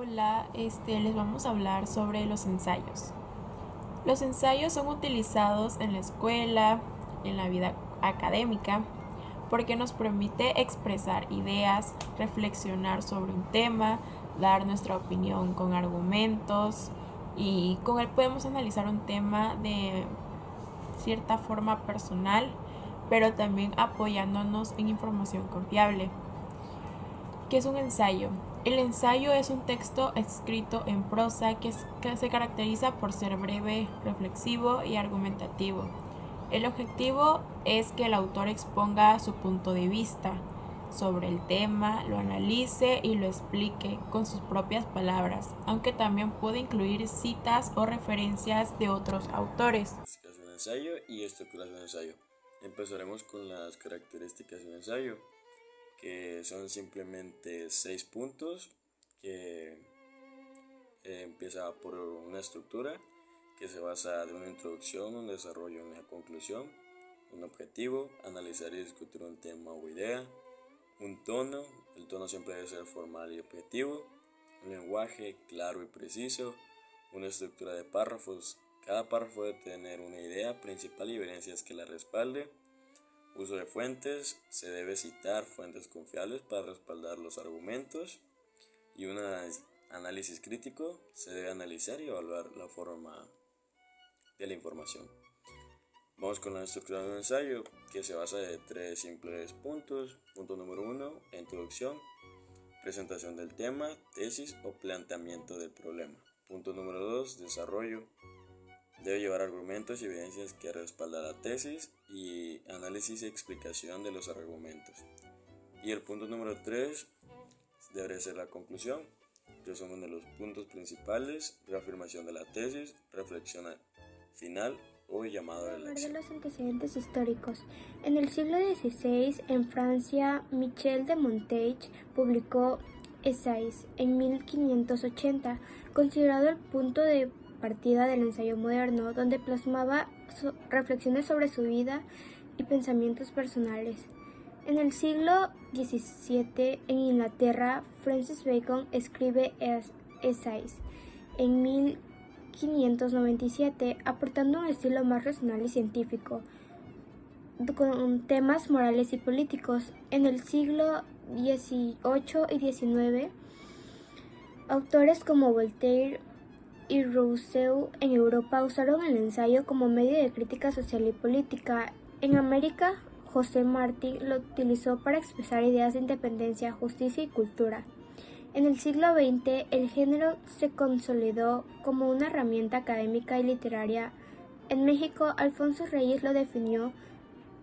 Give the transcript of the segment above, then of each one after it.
Hola, les vamos a hablar sobre los ensayos. Los ensayos son utilizados en la escuela, en la vida académica, porque nos permite expresar ideas, reflexionar sobre un tema, dar nuestra opinión con argumentos y con él podemos analizar un tema de cierta forma personal, pero también apoyándonos en información confiable. ¿Qué es un ensayo? El ensayo es un texto escrito en prosa que se caracteriza por ser breve, reflexivo y argumentativo. El objetivo es que el autor exponga su punto de vista sobre el tema, lo analice y lo explique con sus propias palabras, aunque también puede incluir citas o referencias de otros autores. Es un ensayo y estructuras de un ensayo. Empezaremos con las características de un ensayo, que son simplemente 6 puntos, que empieza por una estructura que se basa de una introducción, un desarrollo, una conclusión, un objetivo, analizar y discutir un tema o idea, un tono, el tono siempre debe ser formal y objetivo, un lenguaje claro y preciso, una estructura de párrafos. Cada párrafo debe tener una idea principal y evidencias que la respalde. Uso de fuentes, se debe citar fuentes confiables para respaldar los argumentos. Y un análisis crítico, se debe analizar y evaluar la forma de la información. Vamos con la estructura de un ensayo, que se basa de 3 simples puntos. Punto número 1, introducción, presentación del tema, tesis o planteamiento del problema. Punto número 2, desarrollo. Debe llevar argumentos y evidencias que respaldan la tesis y análisis y explicación de los argumentos. Y el punto número 3 debe ser la conclusión, que son uno de los puntos principales: reafirmación de la tesis, reflexión final o llamado de la acción. De los antecedentes históricos. En el siglo XVI, en Francia, Michel de Montaigne publicó Essays en 1580, considerado el punto de partida del ensayo moderno, donde plasmaba reflexiones sobre su vida y pensamientos personales. En el siglo XVII, en Inglaterra, Francis Bacon escribe Essays en 1597, aportando un estilo más racional y científico, con temas morales y políticos. En el siglo XVIII y XIX, autores como Voltaire y Rousseau en Europa usaron el ensayo como medio de crítica social y política. En América, José Martí lo utilizó para expresar ideas de independencia, justicia y cultura. En el siglo XX, el género se consolidó como una herramienta académica y literaria. En México, Alfonso Reyes lo definió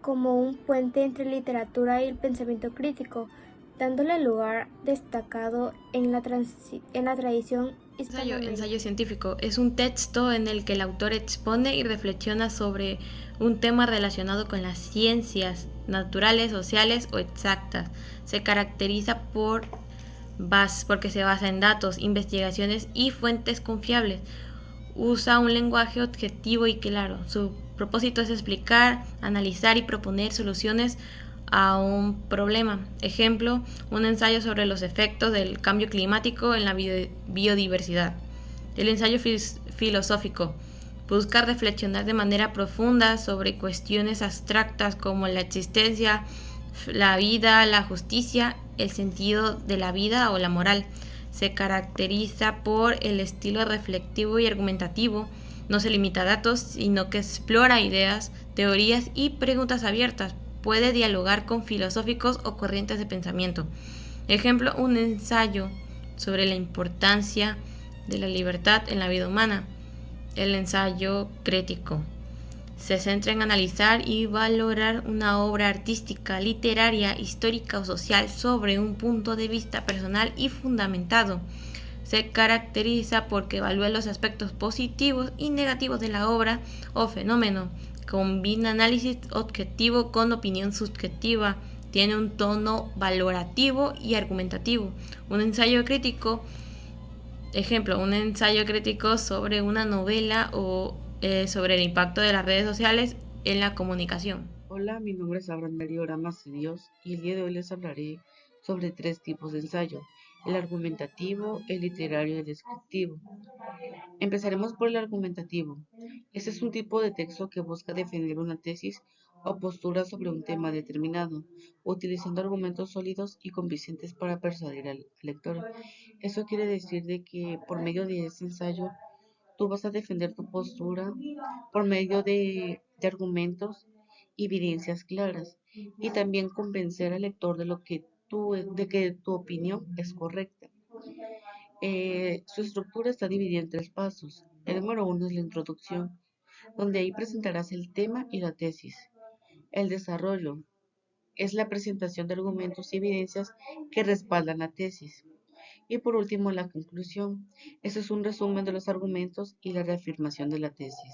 como un puente entre literatura y el pensamiento crítico, dándole lugar destacado en la tradición hispanoamericana. Ensayo científico es un texto en el que el autor expone y reflexiona sobre un tema relacionado con las ciencias naturales, sociales o exactas. Se caracteriza porque se basa en datos, investigaciones y fuentes confiables. Usa un lenguaje objetivo y claro. Su propósito es explicar, analizar y proponer soluciones a un problema. Ejemplo, un ensayo sobre los efectos del cambio climático en la biodiversidad. El ensayo filosófico busca reflexionar de manera profunda sobre cuestiones abstractas como la existencia, la vida, la justicia, el sentido de la vida o la moral. Se caracteriza por el estilo reflexivo y argumentativo. No se limita a datos, sino que explora ideas, teorías y preguntas abiertas. Puede dialogar con filosóficos o corrientes de pensamiento. Ejemplo, un ensayo sobre la importancia de la libertad en la vida humana. El ensayo crítico se centra en analizar y valorar una obra artística, literaria, histórica o social sobre un punto de vista personal y fundamentado. Se caracteriza porque evalúa los aspectos positivos y negativos de la obra o fenómeno. Combina análisis objetivo con opinión subjetiva. Tiene un tono valorativo y argumentativo. Un ensayo crítico, ejemplo, un ensayo crítico sobre una novela o sobre el impacto de las redes sociales en la comunicación. Hola, mi nombre es Abraham Darío Oramas de Dios y el día de hoy les hablaré sobre tres tipos de ensayo: el argumentativo, el literario y el descriptivo. Empezaremos por el argumentativo. Este es un tipo de texto que busca defender una tesis o postura sobre un tema determinado, utilizando argumentos sólidos y convincentes para persuadir al lector. Eso quiere decir de que por medio de este ensayo tú vas a defender tu postura por medio de argumentos y evidencias claras y también convencer al lector de que tu opinión es correcta. Su estructura está dividida en tres pasos. El número uno es la introducción, donde ahí presentarás el tema y la tesis. El desarrollo es la presentación de argumentos y evidencias que respaldan la tesis. Y por último, la conclusión. Este es un resumen de los argumentos y la reafirmación de la tesis.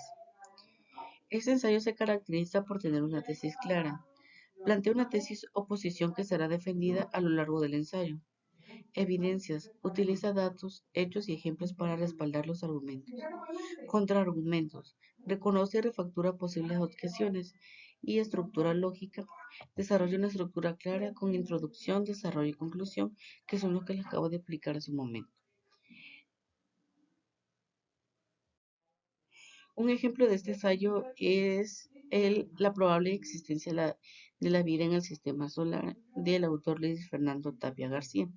Este ensayo se caracteriza por tener una tesis clara. Plantea una tesis o posición que será defendida a lo largo del ensayo. Evidencias. Utiliza datos, hechos y ejemplos para respaldar los argumentos. Contraargumentos. Reconoce y refactura posibles objeciones. Y estructura lógica. Desarrolla una estructura clara con introducción, desarrollo y conclusión, que son los que les acabo de explicar hace un momento. Un ejemplo de este ensayo es la probable existencia de la vida en el sistema solar del autor Luis Fernando Tapia García.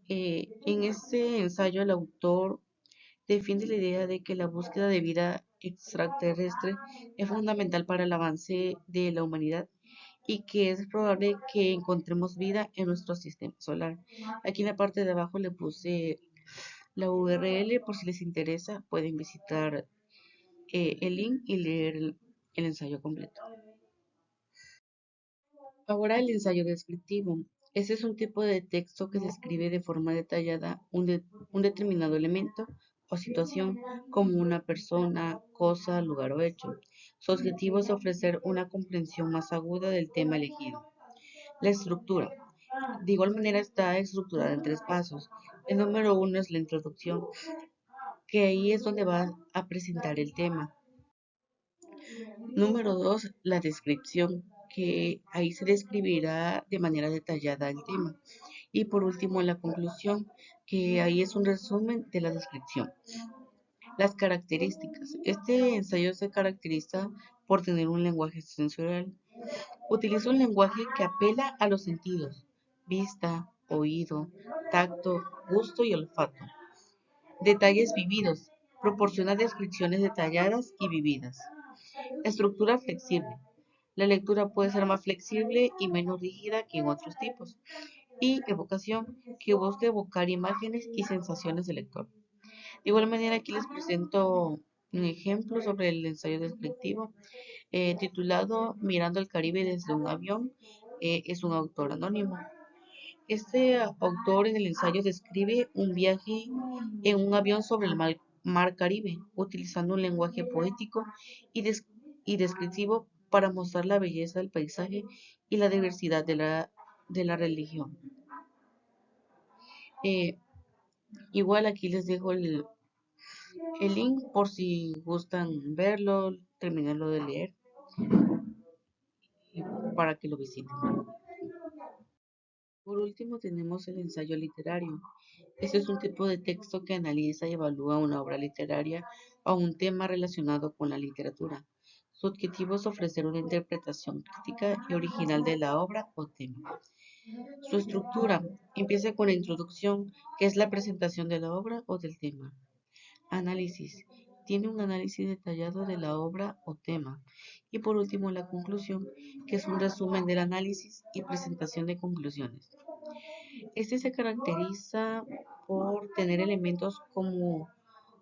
En este ensayo el autor defiende la idea de que la búsqueda de vida extraterrestre es fundamental para el avance de la humanidad y que es probable que encontremos vida en nuestro sistema solar. Aquí en la parte de abajo le puse la URL por si les interesa, pueden visitar el link y leer el ensayo completo. Ahora el ensayo descriptivo. Este es un tipo de texto que describe de forma detallada un determinado elemento o situación, como una persona, cosa, lugar o hecho. Su objetivo es ofrecer una comprensión más aguda del tema elegido. La estructura. De igual manera está estructurada en tres pasos. El número uno es la introducción, que ahí es donde va a presentar el tema. Número 2, la descripción, que ahí se describirá de manera detallada el tema. Y por último, la conclusión, que ahí es un resumen de la descripción. Las características. Este ensayo se caracteriza por tener un lenguaje sensorial. Utiliza un lenguaje que apela a los sentidos: vista, oído, tacto, gusto y olfato. Detalles vividos. Proporciona descripciones detalladas y vividas. Estructura flexible. La lectura puede ser más flexible y menos rígida que en otros tipos. Y evocación, que busca evocar imágenes y sensaciones del lector. De igual manera, aquí les presento un ejemplo sobre el ensayo descriptivo titulado Mirando el Caribe desde un avión. Es un autor anónimo. Este autor en el ensayo describe un viaje en un avión sobre el mar Caribe, utilizando un lenguaje poético y descriptivo para mostrar la belleza del paisaje y la diversidad de la religión. Eh, Igual aquí les dejo el link por si gustan verlo, terminarlo de leer y para que lo visiten. Por último tenemos el ensayo literario. Este es un tipo de texto que analiza y evalúa una obra literaria o un tema relacionado con la literatura. Su objetivo es ofrecer una interpretación crítica y original de la obra o tema. Su estructura empieza con la introducción, que es la presentación de la obra o del tema. Análisis. Tiene un análisis detallado de la obra o tema. Y por último, la conclusión, que es un resumen del análisis y presentación de conclusiones. Este se caracteriza por tener elementos como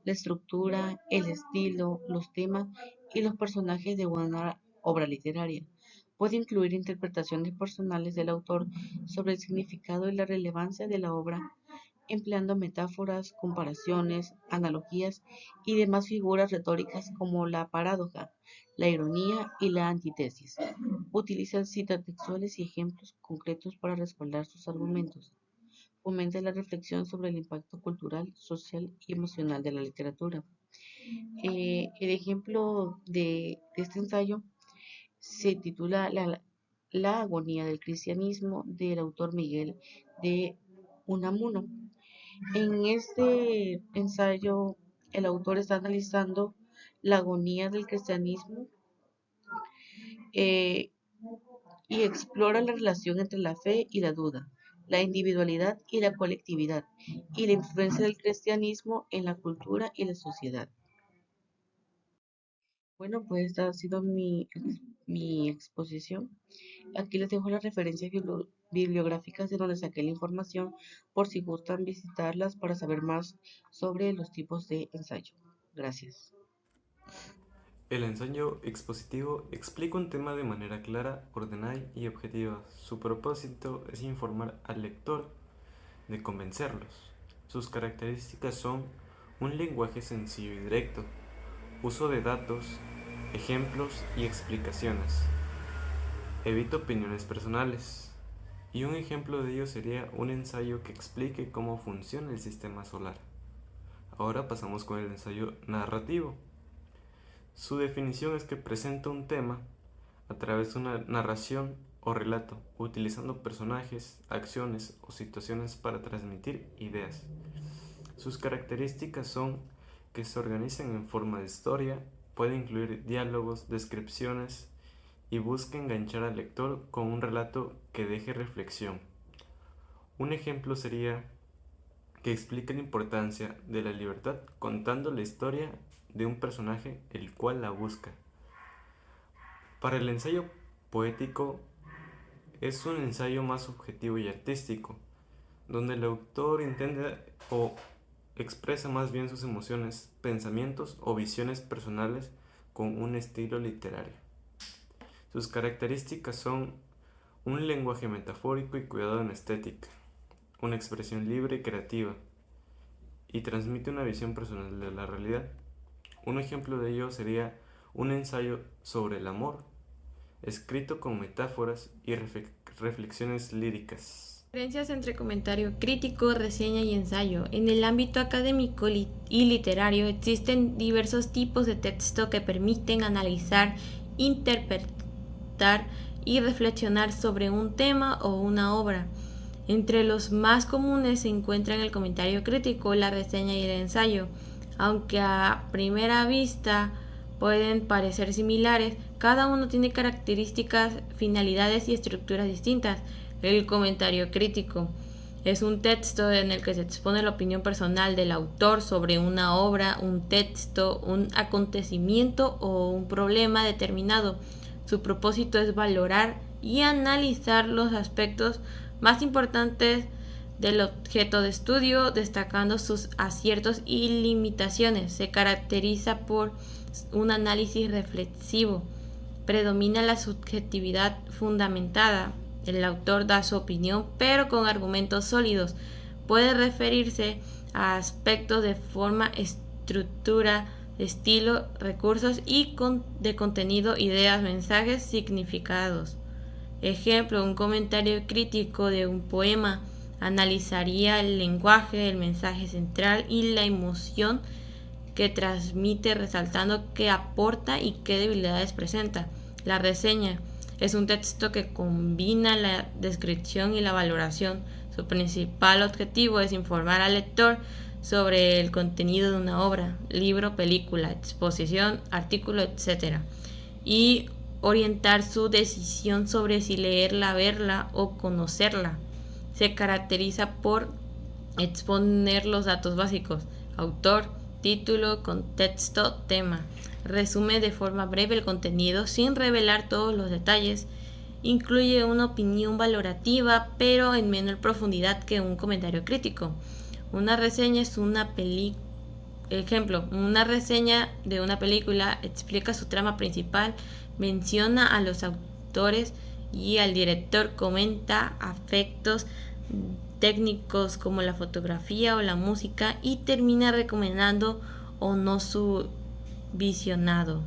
la estructura, el estilo, los temas y los personajes de una obra literaria. Puede incluir interpretaciones personales del autor sobre el significado y la relevancia de la obra, empleando metáforas, comparaciones, analogías y demás figuras retóricas como la paradoja, la ironía y la antítesis. Utiliza citas textuales y ejemplos concretos para respaldar sus argumentos. Fomenta la reflexión sobre el impacto cultural, social y emocional de la literatura. El ejemplo de este ensayo Se titula La agonía del cristianismo del autor Miguel de Unamuno. En este ensayo, el autor está analizando la agonía del cristianismo eh, y explora la relación entre la fe y la duda, la individualidad y la colectividad, y la influencia del cristianismo en la cultura y la sociedad. Bueno, pues esta ha sido mi exposición. Aquí les dejo las referencias bibliográficas de donde saqué la información por si gustan visitarlas para saber más sobre los tipos de ensayo. Gracias. El ensayo expositivo explica un tema de manera clara, ordenada y objetiva. Su propósito es informar al lector, de convencerlos. Sus características son un lenguaje sencillo y directo, uso de datos, ejemplos y explicaciones. Evita opiniones personales. Y un ejemplo de ello sería un ensayo que explique cómo funciona el sistema solar. Ahora pasamos con el ensayo narrativo. Su definición es que presenta un tema a través de una narración o relato, utilizando personajes, acciones o situaciones para transmitir ideas. Sus características son que se organizan en forma de historia, puede incluir diálogos, descripciones y busca enganchar al lector con un relato que deje reflexión. Un ejemplo sería que explique la importancia de la libertad contando la historia de un personaje el cual la busca. Para el ensayo poético es un ensayo más subjetivo y artístico, donde el autor intenta o expresa más bien sus emociones, pensamientos o visiones personales con un estilo literario. Sus características son un lenguaje metafórico y cuidado en estética, una expresión libre y creativa, y transmite una visión personal de la realidad. Un ejemplo de ello sería un ensayo sobre el amor, escrito con metáforas y reflexiones líricas. Diferencias entre comentario crítico, reseña y ensayo. En el ámbito académico y literario existen diversos tipos de texto que permiten analizar, interpretar y reflexionar sobre un tema o una obra. Entre los más comunes se encuentran el comentario crítico, la reseña y el ensayo. Aunque a primera vista pueden parecer similares, cada uno tiene características, finalidades y estructuras distintas. El comentario crítico es un texto en el que se expone la opinión personal del autor sobre una obra, un texto, un acontecimiento o un problema determinado. Su propósito es valorar y analizar los aspectos más importantes del objeto de estudio, destacando sus aciertos y limitaciones. Se caracteriza por un análisis reflexivo. Predomina la subjetividad fundamentada. El autor da su opinión, pero con argumentos sólidos. Puede referirse a aspectos de forma, estructura, estilo, recursos y de contenido, ideas, mensajes, significados. Ejemplo, un comentario crítico de un poema analizaría el lenguaje, el mensaje central y la emoción que transmite, resaltando qué aporta y qué debilidades presenta. La reseña es un texto que combina la descripción y la valoración. Su principal objetivo es informar al lector sobre el contenido de una obra, libro, película, exposición, artículo, etc. y orientar su decisión sobre si leerla, verla o conocerla. Se caracteriza por exponer los datos básicos: autor, título, contexto, tema. Resume de forma breve el contenido sin revelar todos los detalles. Incluye una opinión valorativa, pero en menor profundidad que un comentario crítico. Una reseña es una reseña de una película explica su trama principal, menciona a los autores y al director, comenta aspectos técnicos como la fotografía o la música y termina recomendando o no su visionado.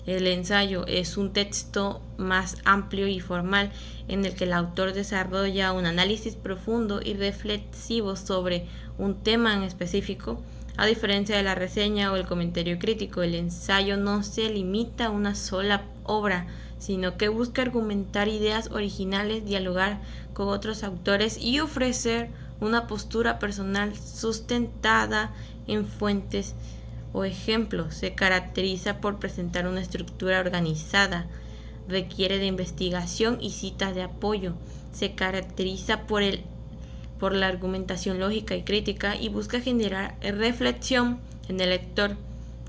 El ensayo es un texto más amplio y formal en el que el autor desarrolla un análisis profundo y reflexivo sobre un tema en específico. A diferencia de la reseña o el comentario crítico, el ensayo no se limita a una sola obra, sino que busca argumentar ideas originales, dialogar con otros autores y ofrecer una postura personal sustentada en fuentes o ejemplos. Se caracteriza por presentar una estructura organizada, requiere de investigación y citas de apoyo, se caracteriza por la argumentación lógica y crítica y busca generar reflexión en el lector.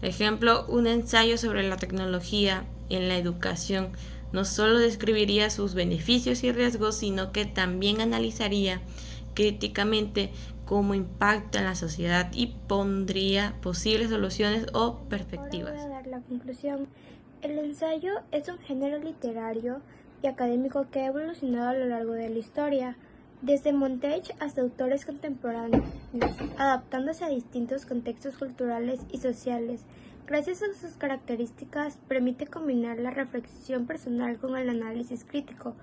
Ejemplo, un ensayo sobre la tecnología en la educación no solo describiría sus beneficios y riesgos, sino que también analizaría críticamente cómo impacta en la sociedad y pondría posibles soluciones o perspectivas. Ahora voy a dar la conclusión. El ensayo es un género literario y académico que ha evolucionado a lo largo de la historia, desde Montaigne hasta autores contemporáneos, adaptándose a distintos contextos culturales y sociales. Gracias a sus características, permite combinar la reflexión personal con el análisis crítico,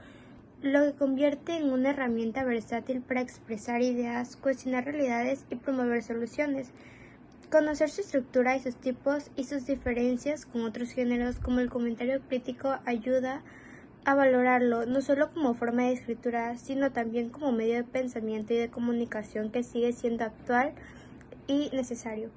lo que convierte en una herramienta versátil para expresar ideas, cuestionar realidades y promover soluciones. Conocer su estructura y sus tipos y sus diferencias con otros géneros como el comentario crítico ayuda a valorarlo no solo como forma de escritura, sino también como medio de pensamiento y de comunicación que sigue siendo actual y necesario.